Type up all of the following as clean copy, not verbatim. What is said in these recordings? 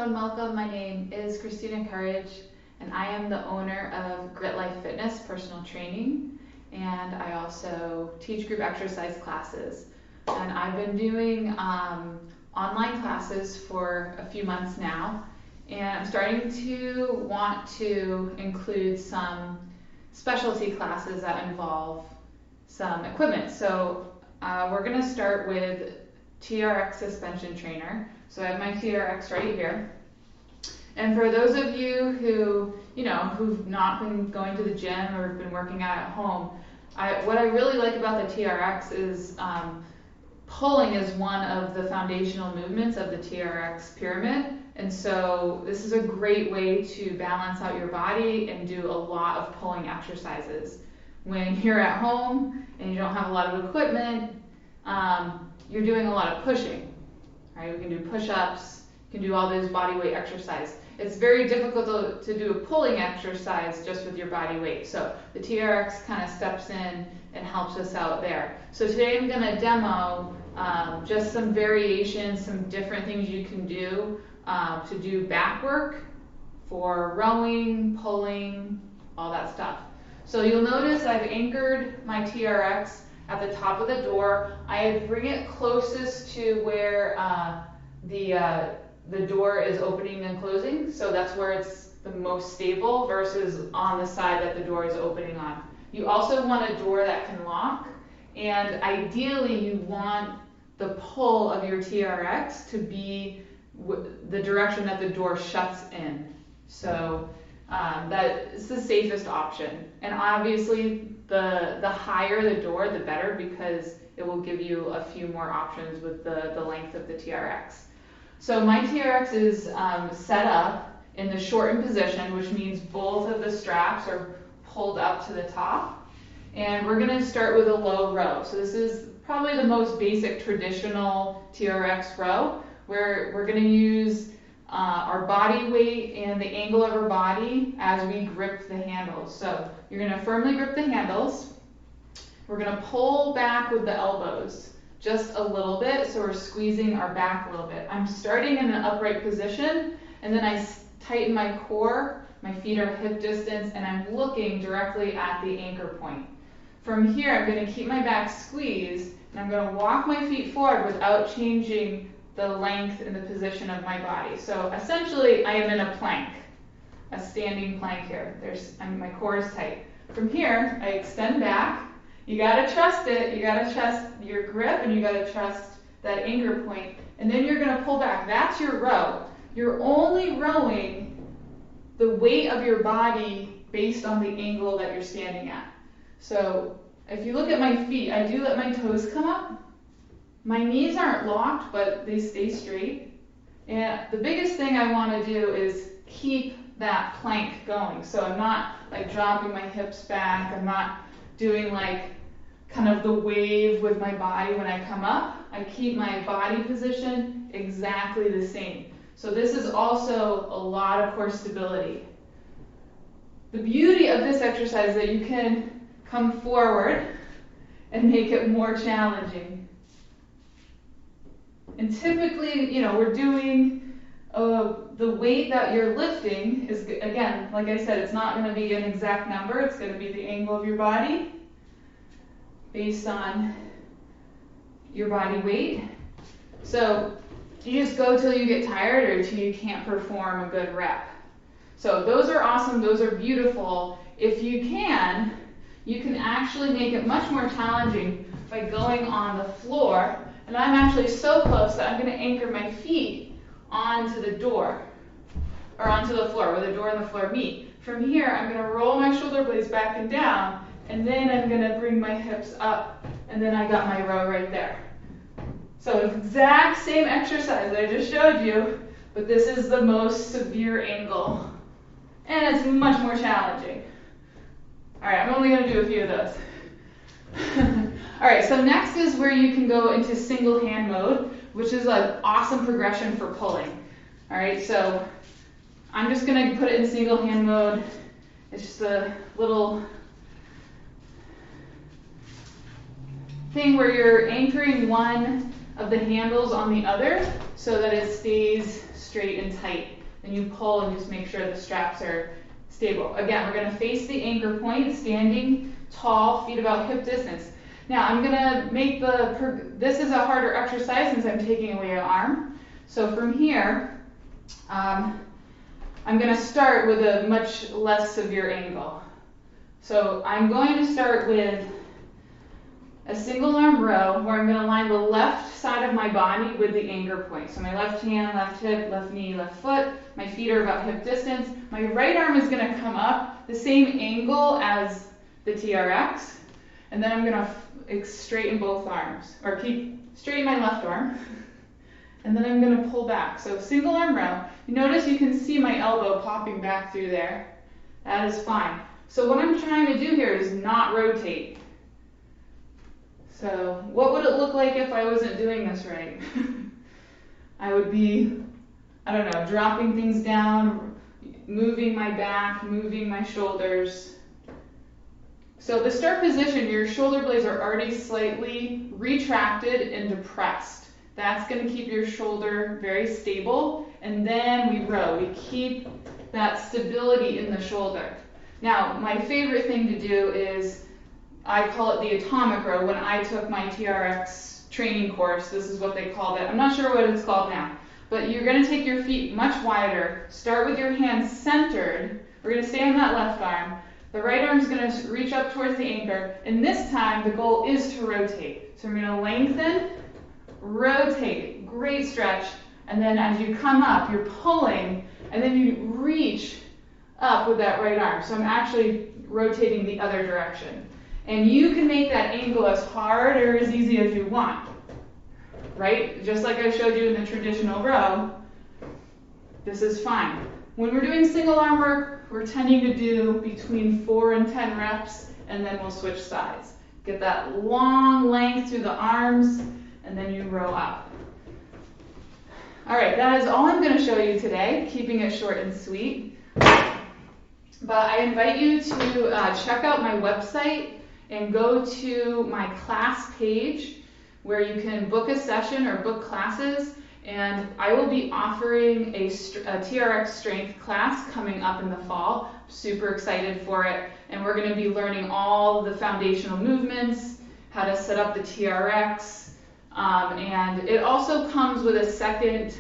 Hello and welcome. My name is Christina Courage and I am the owner of Grit Life Fitness Personal Training, and I also teach group exercise classes. And I've been doing online classes for a few months now, and I'm starting to want to include some specialty classes that involve some equipment. So we're going to start with TRX suspension trainer. So I have my TRX right here. And for those of you who, who've not been going to the gym or been working out at home, what I really like about the TRX is pulling is one of the foundational movements of the TRX pyramid. And so this is a great way to balance out your body and do a lot of pulling exercises. When you're at home and you don't have a lot of equipment, you're doing a lot of pushing, right? We can do push-ups, you can do all those body weight exercise. It's very difficult to do a pulling exercise just with your body weight. So the TRX kind of steps in and helps us out there. So today I'm going to demo just some variations, some different things you can do to do back work for rowing, pulling, all that stuff. So you'll notice I've anchored my TRX at the top of the door. I bring it closest to where the door is opening and closing, so that's where it's the most stable versus on the side that the door is opening on. You also want a door that can lock, and ideally you want the pull of your TRX to be the direction that the door shuts in. So that is the safest option. And obviously the higher the door, the better, because it will give you a few more options with the length of the TRX. So my TRX is set up in the shortened position, which means both of the straps are pulled up to the top. And we're going to start with a low row. So this is probably the most basic traditional TRX row, where we're going to use our body weight and the angle of our body as we grip the handles. So you're going to firmly grip the handles. We're going to pull back with the elbows just a little bit, so we're squeezing our back a little bit. I'm starting in an upright position, and then I tighten my core, my feet are hip distance, and I'm looking directly at the anchor point. From here, I'm going to keep my back squeezed, and I'm going to walk my feet forward without changing the length and the position of my body. So essentially, I am in a plank, a standing plank here. My core is tight. From here, I extend back. You gotta trust it. You gotta trust your grip, and you gotta trust that anchor point. And then you're gonna pull back. That's your row. You're only rowing the weight of your body based on the angle that you're standing at. So if you look at my feet, I do let my toes come up. My knees aren't locked, but they stay straight. And the biggest thing I want to do is keep that plank going. So I'm not like dropping my hips back. I'm not doing like kind of the wave with my body when I come up. I keep my body position exactly the same. So this is also a lot of core stability. The beauty of this exercise is that you can come forward and make it more challenging. And typically, we're doing the weight that you're lifting is, again, like I said, it's not going to be an exact number. It's going to be the angle of your body based on your body weight. So you just go till you get tired or till you can't perform a good rep. So those are awesome. Those are beautiful. If you can actually make it much more challenging by going on the floor. And I'm actually so close that I'm going to anchor my feet onto the door, or onto the floor, where the door and the floor meet. From here, I'm going to roll my shoulder blades back and down, and then I'm going to bring my hips up, and then I got my row right there. So exact same exercise that I just showed you, but this is the most severe angle, and it's much more challenging. All right, I'm only going to do a few of those. All right, so next is where you can go into single hand mode, which is an awesome progression for pulling. All right, so I'm just going to put it in single hand mode. It's just a little thing where you're anchoring one of the handles on the other so that it stays straight and tight. Then you pull and just make sure the straps are stable. Again, we're going to face the anchor point, standing tall, feet about hip distance. Now I'm going to make this is a harder exercise since I'm taking away an arm. So from here, I'm going to start with a much less severe angle. So I'm going to start with a single arm row where I'm going to line the left side of my body with the anchor point. So my left hand, left hip, left knee, left foot. My feet are about hip distance. My right arm is going to come up the same angle as the TRX. And then I'm going to straighten both arms, or straighten my left arm. And then I'm going to pull back. So single arm row. You notice you can see my elbow popping back through there. That is fine. So what I'm trying to do here is not rotate. So what would it look like if I wasn't doing this right? I would be, I don't know, dropping things down, moving my back, moving my shoulders. So the start position, your shoulder blades are already slightly retracted and depressed. That's going to keep your shoulder very stable. And then we row. We keep that stability in the shoulder. Now, my favorite thing to do is, I call it the atomic row. When I took my TRX training course, this is what they called it. I'm not sure what it's called now. But you're going to take your feet much wider. Start with your hands centered. We're going to stay on that left arm. The right arm is going to reach up towards the anchor. And this time, the goal is to rotate. So we're going to lengthen, rotate, great stretch. And then as you come up, you're pulling, and then you reach up with that right arm. So I'm actually rotating the other direction. And you can make that angle as hard or as easy as you want, right? Just like I showed you in the traditional row, this is fine. When we're doing single arm work, we're tending to do between 4 and 10 reps, and then we'll switch sides. Get that long length through the arms, and then you row up. All right, that is all I'm going to show you today, keeping it short and sweet. But I invite you to check out my website and go to my class page where you can book a session or book classes. And I will be offering a TRX strength class coming up in the fall. Super excited for it. And we're going to be learning all the foundational movements, how to set up the TRX. And it also comes with a second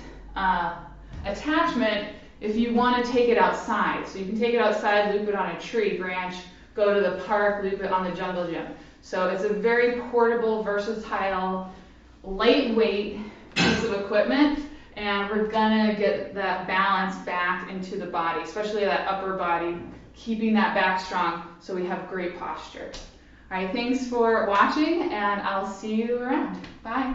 attachment if you want to take it outside. So you can take it outside, loop it on a tree branch, go to the park, loop it on the jungle gym. So it's a very portable, versatile, lightweight piece of equipment, and we're gonna get that balance back into the body, especially that upper body, keeping that back strong so we have great posture. All right, thanks for watching, and I'll see you around. Bye.